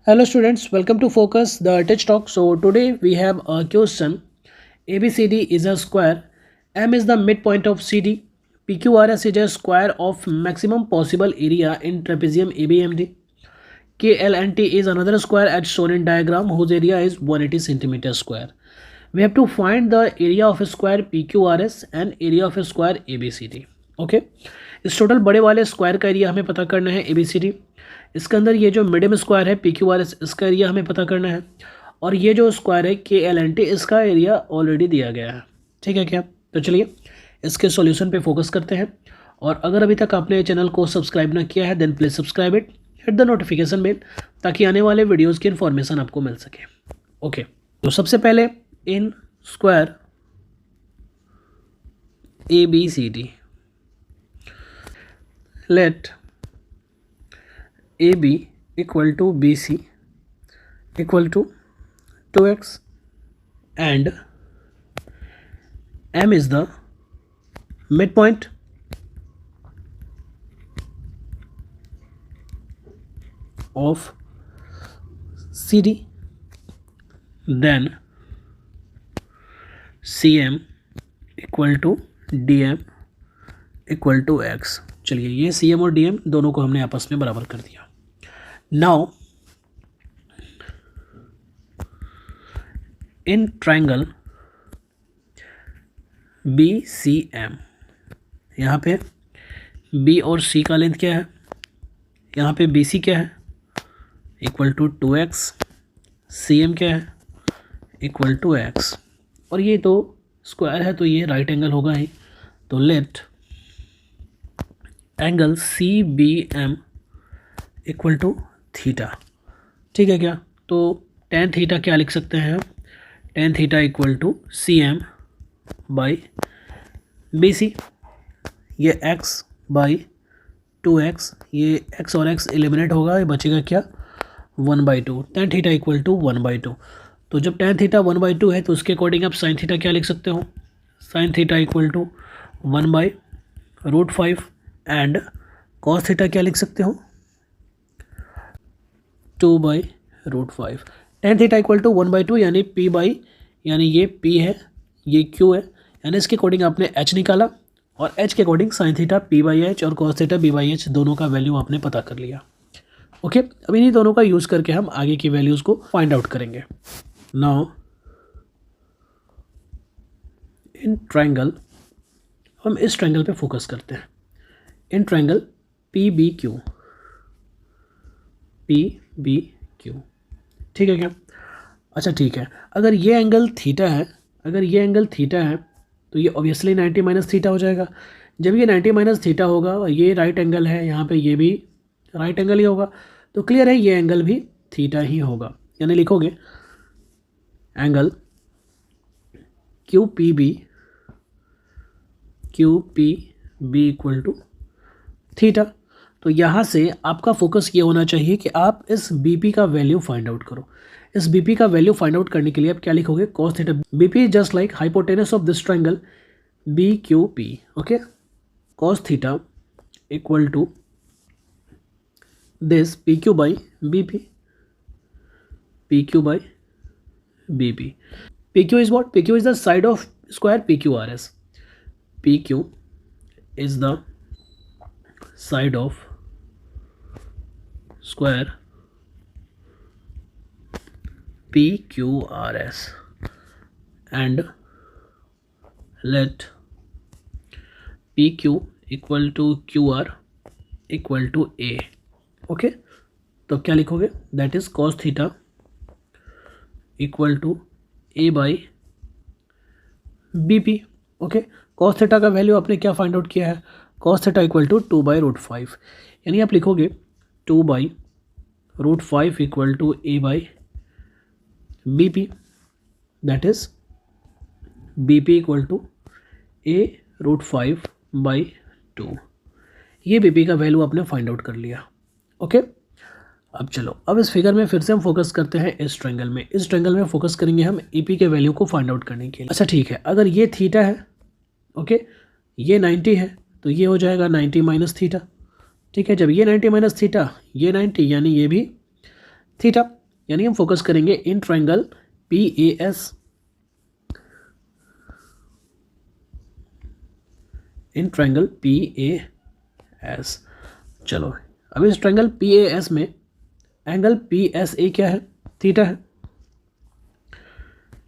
Hello students, welcome to Focus the Touch Talk. So today we have a question. ABCD is a square. M is the midpoint of CD. PQRS is a square of maximum possible area in trapezium ABMD. KLNT is another square as shown in diagram whose area is 180 centimeter square. We have to find the area of a square PQRS and area of a square ABCD. Okay इस total बड़े वाले square का area हमें पता करना है ABCD। इसके अंदर ये जो मिडियम स्क्वायर है PQRS इसका एरिया हमें पता करना है और ये जो स्क्वायर है KLNT इसका एरिया ऑलरेडी दिया गया है। ठीक है क्या? तो चलिए इसके सॉल्यूशन पे फोकस करते हैं। और अगर अभी तक आपने चैनल को सब्सक्राइब ना किया है then please subscribe it, hit the notification bell ताकि आने वाले वीडियोज़ की इन्फॉर्मेशन आपको मिल सके। ओके तो सबसे पहले in square ABCD let AB equal to BC equal to 2x and M is the midpoint of CD, then CM equal to DM equal to X. चलिए ये सी एम और D M दोनों को हमने आपस में बराबर कर दिया। Now in triangle B C M, यहाँ पे बी और सी का लेंथ क्या है, यहाँ पे बी सी क्या है equal to 2x, C M क्या है इक्वल टू एक्स। और ये तो स्क्वायर है तो ये राइट एंगल होगा ही। तो let angle C B M equal to theta. ठीक है क्या? तो टेन थीटा क्या लिख सकते हैं हम? Tan theta equal to C M by B C. ये एक्स बाई 2x, ये x और x एलिमिनेट होगा, ये बचेगा क्या 1/2। Tan theta equal to 1/2। तो जब टेन थीटा 1/2 है तो उसके अकॉर्डिंग आप साइन थीटा क्या लिख सकते हो? Sine theta equal to 1/√5 and cos theta क्या लिख सकते हो? 2/√5। टेन थीटा इक्वल टू 1/2 यानी p बाई, यानी ये p है ये q है, यानी इसके अकॉर्डिंग आपने h निकाला और h के अकॉर्डिंग साइन थीटा p/h और कॉस थीटा b/h दोनों का वैल्यू आपने पता कर लिया। ओके अब इन्हीं दोनों का यूज़ करके हम आगे की वैल्यूज़ को फाइंड आउट करेंगे। नाउ इन ट्राइंगल, हम इस ट्राइंगल पे फोकस करते हैं। इन ट्राइंगल PBQ, PBQ ठीक है क्या? अच्छा ठीक है, अगर ये एंगल थीटा है, अगर ये एंगल थीटा है तो ये ऑब्वियसली 90 माइनस थीटा हो जाएगा। जब ये 90 माइनस थीटा होगा और ये राइट एंगल है, यहाँ पे ये भी राइट एंगल ही होगा, तो क्लियर है ये एंगल भी थीटा ही होगा। यानी लिखोगे angle QPB equal to theta. तो यहाँ से आपका फोकस ये होना चाहिए कि आप इस BP का वैल्यू फाइंड आउट करो। इस BP का वैल्यू फाइंड आउट करने के लिए आप क्या लिखोगे? Cos theta. BP just like hypotenuse of this triangle BQP। Okay cos theta equal to this PQ by BP, PQ by BP। PQ is what? PQ is the side of square PQRS। PQ is the side of square PQRS and let PQ equal to QR equal to A। Okay तो क्या लिखोगे? That is cos theta equal to A by BP। Okay cos theta का value आपने क्या find out किया है? Cos theta equal to 2/√5, यानी आप लिखोगे 2/√5 equal to A by BP, that is BP equal to A√5/2। ये BP का वैल्यू आपने फाइंड आउट कर लिया। ओके अब चलो, अब इस फिगर में फिर से हम फोकस करते हैं इस ट्रायंगल में। इस ट्रायंगल में फोकस करेंगे हम EP के वैल्यू को फाइंड आउट करने के लिए। अच्छा ठीक है, अगर ये थीटा है, ओके ये 90 है तो ये हो जाएगा 90 माइनस थीटा। ठीक है, जब ये 90 माइनस थीटा, ये 90 यानी ये भी थीटा, यानी हम फोकस करेंगे in triangle PAS, in triangle PAS। चलो अब इस ट्रायंगल PAS में एंगल PSA क्या है? थीटा है।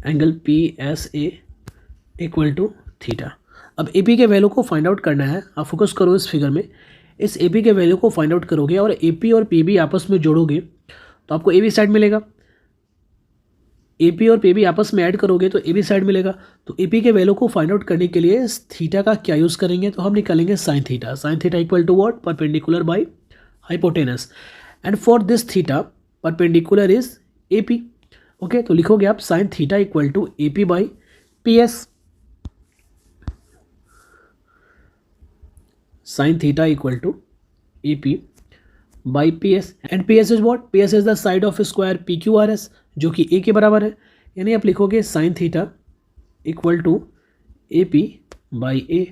Angle PSA equal to theta. अब AP के वैल्यू को फाइंड आउट करना है। आप फोकस करो इस फिगर में, इस AP के वैल्यू को फाइंड आउट करोगे और AP और PB आपस में जोड़ोगे तो आपको AB साइड मिलेगा। AP और PB आपस में ऐड करोगे तो AB साइड मिलेगा। तो AP के वैल्यू को फाइंड आउट करने के लिए इस थीटा का क्या यूज़ करेंगे? तो हम निकालेंगे sine theta. Sine theta equal to what? Perpendicular by hypotenuse, and for this theta perpendicular is AP। Okay, तो लिखोगे आप sine theta equal to AP by PS। sin theta equal to AP by PS, and PS is what? PS is the side of square PQRS जो कि A के बराबर है। यानी आप लिखोगे sin theta equal to AP by A।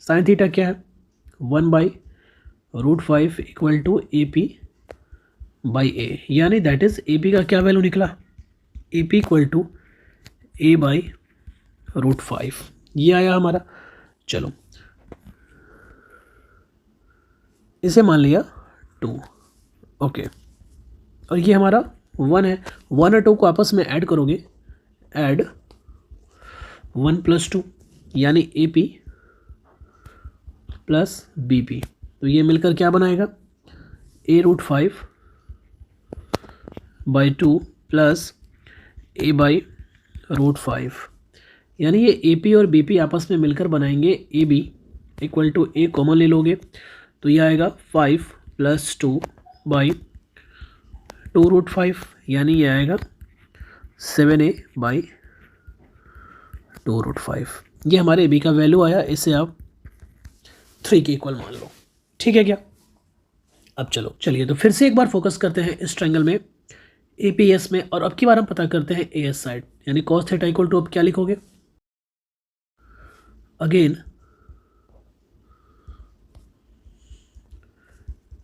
sin theta क्या है? 1/√5 equal to AP by A, यानी दैट इज AP का क्या वैल्यू निकला? AP equal to A by √5, ये आया हमारा। चलो इसे मान लिया 2। ओके, और ये हमारा 1 है। 1 और 2 को आपस में ऐड करोगे, ऐड 1 + 2 यानी AP प्लस BP, तो ये मिलकर क्या बनाएगा? A√5 by 2 plus A by √5, यानी ये AP और BP आपस में मिलकर बनाएंगे AB equal to A common ले लोगे तो ये आएगा 5 + 2 बाई 2√5, यानी ये आएगा 7A बाई 2√5। ये हमारे AB का वैल्यू आया। इसे आप 3 के इक्वल मान लो। ठीक है क्या? अब चलो चलिए तो फिर से एक बार फोकस करते हैं इस ट्रायंगल में APS में, और अब की बार हम पता करते हैं AS साइड, यानी cos थीटा इक्वल टू, अब क्या लिखोगे? अगेन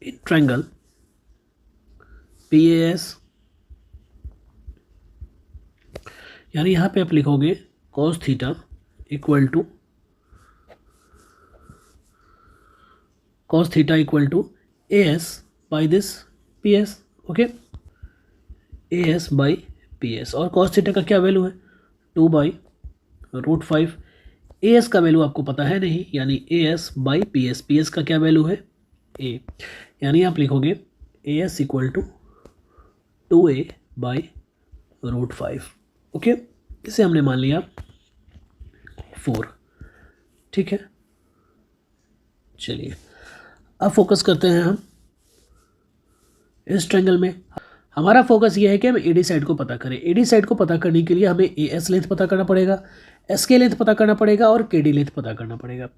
इन ट्रायंगल PAS, यानी यहां पे आप लिखोगे cos theta equal to AS by this PS। Okay, AS by PS, और cos थीटा का क्या वैल्यू है? 2/√5। AS का वैल्यू आपको पता है नहीं, यानी AS बाई PS। PS का क्या वैल्यू है? A, यानी आप लिखोगे AS equal to 2A by √5। Okay, इसे हमने मान लिया 4। ठीक है, चलिए अब फोकस करते हैं हम इस ट्रायंगल में। हमारा फोकस ये है कि हम AD साइड को पता करें। AD साइड को पता करने के लिए हमें AS लेंथ पता करना पड़ेगा, SK लेंथ पता करना पड़ेगा और KD लेंथ पता करना पड़ेगा।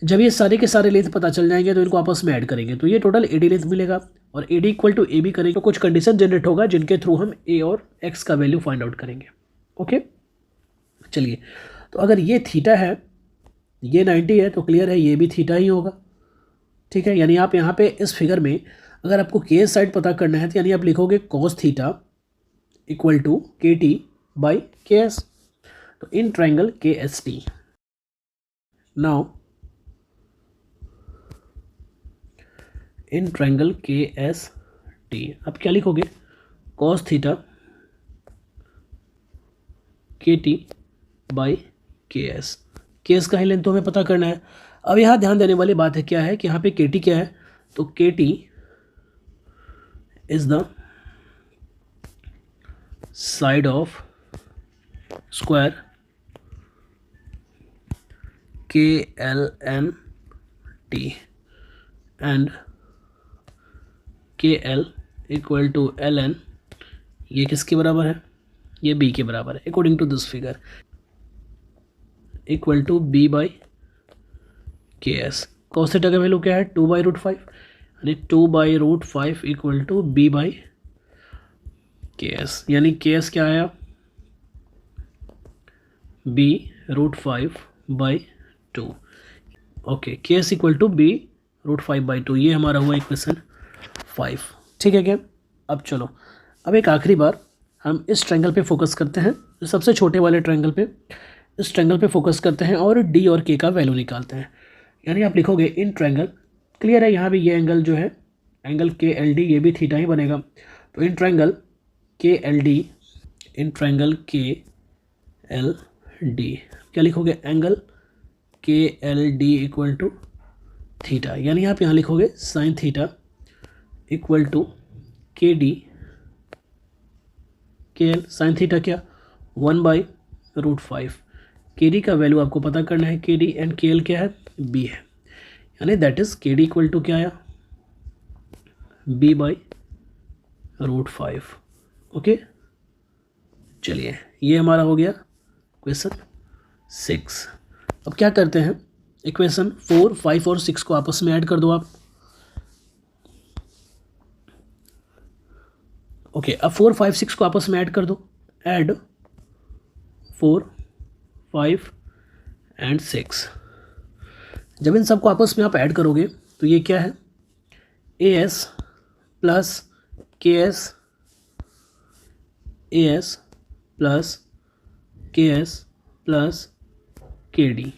जब ये सारे के सारे लेंथ पता चल जाएंगे तो इनको आपस में ऐड करेंगे तो ये टोटल AD लेंथ मिलेगा, और AD इक्वल टू AB करेंगे तो कुछ कंडीशन जनरेट होगा जिनके थ्रू हम A और X का वैल्यू फाइंड आउट करेंगे। ओके, चलिए तो अगर ये थीटा है, ये 90 है, तो क्लियर है ये भी थीटा ही होगा। ठीक है, यानी आप यहाँ पे इस फिगर में अगर आपको KS साइड पता करना है तो यानी आप लिखोगे cos theta equal to KT by KS, तो in triangle KST। Now in triangle KST अब क्या लिखोगे? cos theta KT by KS। KS का ही लेंथ तो हमें पता करना है। अब यहाँ ध्यान देने वाली बात है क्या है कि यहाँ पे KT क्या है? तो KT is the side of square KLNT and KL equal to LN, ये किसके बराबर है? ये B के बराबर है according to this figure, equal to B by KS। cos theta का वैल्यू क्या है? 2/√5, यानी 2/√5 equal to B by KS, यानी KS क्या आया? B√5/2। Okay, KS equal to B√5/2, ये हमारा हुआ इक्वेशन 5। ठीक है क्या? अब चलो अब एक आखिरी बार हम इस ट्रायंगल पे फोकस करते हैं, सबसे छोटे वाले ट्रायंगल पे, इस ट्रायंगल पे फोकस करते हैं और डी और के का वैल्यू निकालते हैं। यानी आप लिखोगे इन ट्रायंगल, क्लियर है, यहाँ भी ये एंगल जो है एंगल के एल डी, ये भी थीटा ही बनेगा। तो in triangle K L D, in triangle K L D क्या लिखोगे, angle K L D equal to theta, यानी आप यहाँ लिखोगे sine theta equal to K D K L, sine theta क्या 1/√5। के डी का वैल्यू आपको पता करना है, के डी एंड के एल क्या है, बी है, यानी दैट इज के डी इक्वल टू क्या आया, b/√5। ओके, चलिए ये हमारा हो गया क्वेश्चन 6। अब क्या करते हैं, इक्वेशन 4, 5 और 6 को आपस में ऐड कर दो आप। ओके, अब 4, 5, 6 को आपस में ऐड कर दो, ऐड 4, 5 एंड 6। जब इन सबको आपस में आप ऐड करोगे तो ये क्या है, ए एस प्लस के एस, ए एस प्लस के एस प्लस के डी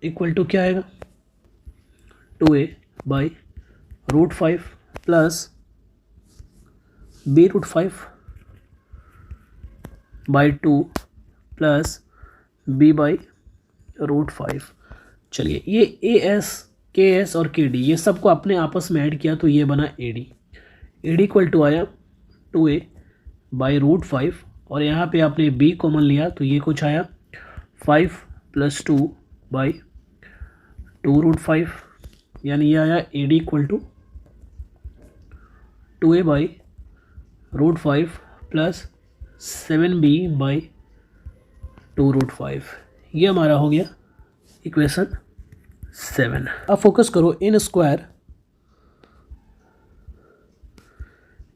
इक्वल टू क्या आएगा, 2a/√5 plus b√5/2 plus b/√5। चलिए ये ए एस, के एस और के डी ये सबको अपने आपस में ऐड किया तो ये बना A D. A D equal to आया 2a/√5 और यहाँ पे आपने b कॉमन लिया तो ये कुछ आया 5 + 2/2√5, यानी ये आया A D equal to 2a/√5 plus 7b/2√5। ये हमारा हो गया इक्वेशन 7। अब फोकस करो in square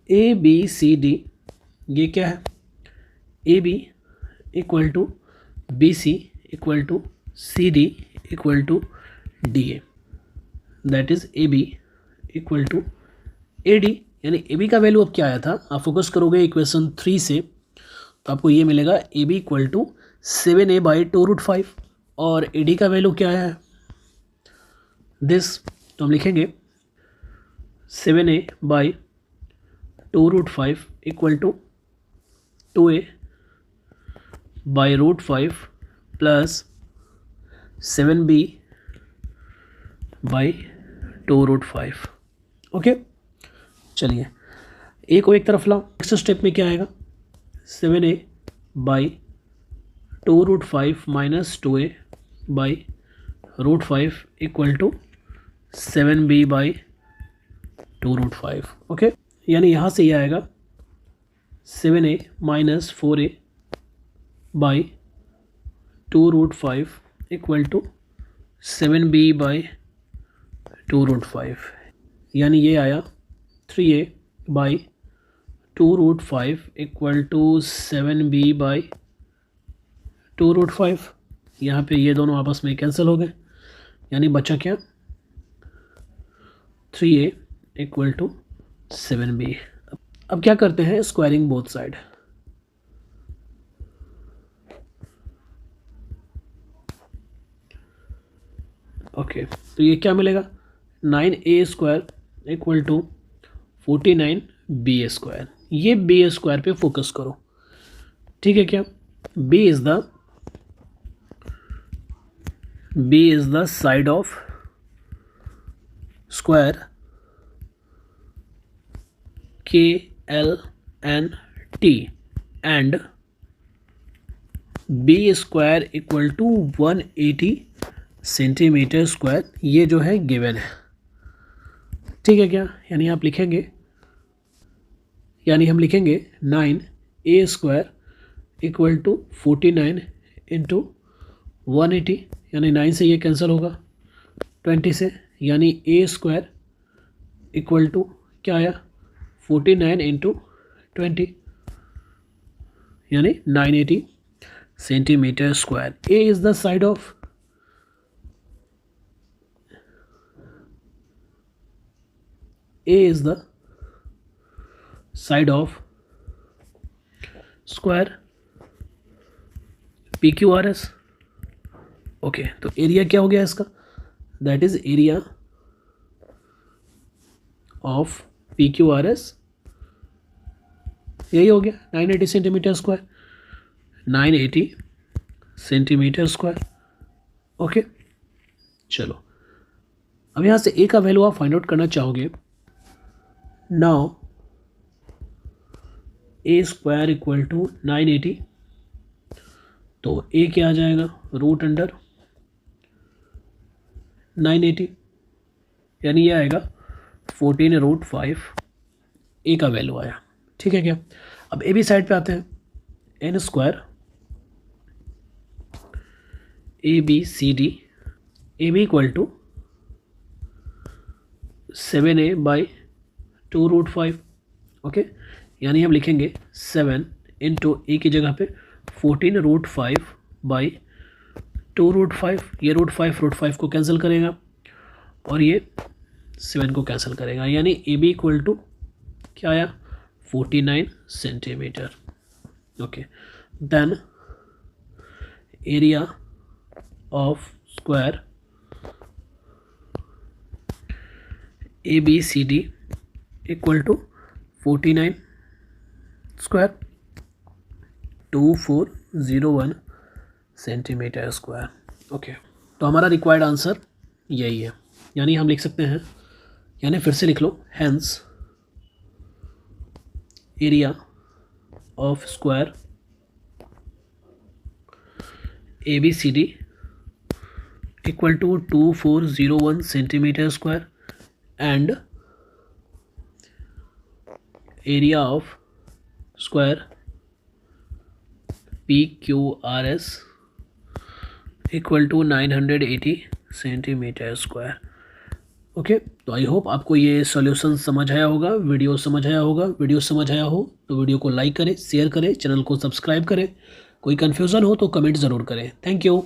A B C D, ये क्या है, A B equal to B C equal to C D equal to D A, that is A B equal to A D, यानी ए बी का value अब क्या आया था, आप फोकस करोगे इक्वेशन 3 से तो आपको ये मिलेगा ए बी इक्वल टू 7a/2√5 और ए डी का वैल्यू क्या है दिस, तो हम लिखेंगे 7a/2√5 equal to 2a/√5 plus 7b/2√5। Okay, चलिए ए को एक तरफ लाओ, नेक्स्ट स्टेप में क्या आएगा, 7a/2√5 minus 2a/√5 equal to 7b/2√5। Okay, यानी यहाँ से ये आएगा 7a minus 4a/2√5 equal to 7b/2√5, यानी ये आया 3a/2√5 इक्वल टू 7b/2√5। यहाँ पे ये दोनों आपस में कैंसिल हो गए, यानी बचा क्या, 3a इक्वल टू 7b। अब क्या करते हैं, स्क्वायरिंग बोथ साइड। ओके, तो ये क्या मिलेगा, 9a² इक्वल टू 49b²। ये b² पे फोकस करो, ठीक है क्या, b is the side of square KLNT and b² equal to 180 centimetre square, ये जो है गिवन है, ठीक है क्या, यानी आप लिखेंगे, यानी हम लिखेंगे 9a² इक्वल टू 49 इंटू 180, यानी 9 से ये कैंसिल होगा 20 से, यानी a² इक्वल टू क्या आया 49 इंटू 20, यानी 980 centimetre square. a is the side of A is the side of square PQRS। Okay, तो एरिया क्या हो गया इसका, that is area of PQRS, यही हो गया 980 centimetre square, 980 centimetre square. Okay, चलो अब यहाँ से ए का वैल्यू आप फाइंड आउट करना चाहोगे। Now A square equal to 980, तो ए क्या आ जाएगा, रूट अंडर 980, यानी ये आएगा 14√5, ए का वैल्यू आया। ठीक है क्या, अब ए बी साइड पे आते हैं, in square ABCD, A B equal to 7a/2√5। Okay, यानी हम लिखेंगे 7 इंटू ए की जगह पे 14√5/2√5। ये √5 को कैंसिल करेगा और ये 7 को कैंसिल करेगा, यानी ए बी इक्वल टू क्या आया, 49 centimetre. Okay, then area of square ABCD equal to 49 square 2401 centimetre square. Okay, तो हमारा रिक्वायर्ड आंसर यही है, यानी हम लिख सकते हैं, यानी फिर से लिख लो, hence area of square ABCD equal to 2401 centimetre square and area of square PQRS equal to 980 centimetre square. Okay, तो आई होप आपको ये सॉल्यूशन समझ आया होगा, वीडियो समझ आया होगा। वीडियो समझ आया हो तो वीडियो को लाइक करें, शेयर करें, चैनल को सब्सक्राइब करें। कोई कन्फ्यूज़न हो तो कमेंट ज़रूर करें। Thank you.